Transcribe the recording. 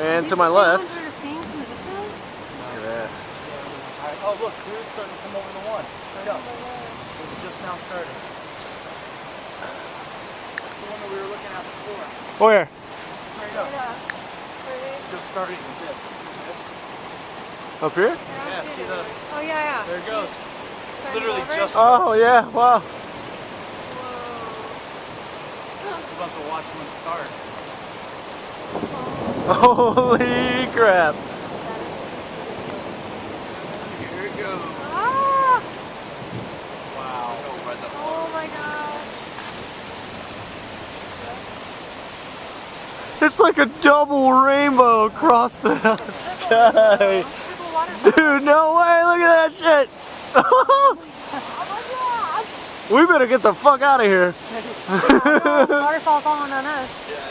And to my left. Look at that. Oh look, clear's starting to come over the one. Straight up. It's just now starting. That's the one that we were looking at before. Where? Straight up. It's just starting with this. See this? Up here? Yeah, see the... Oh yeah, yeah. There it goes. It's Starting literally over? just... Oh yeah, wow. We're about to watch one start. Holy crap. Here it goes. Ah! Wow. Oh my gosh. It's like a double rainbow across the sky. Dude, no way, look at that shit. Oh my god. We better get the fuck out of here. Waterfall falling on us. Yeah.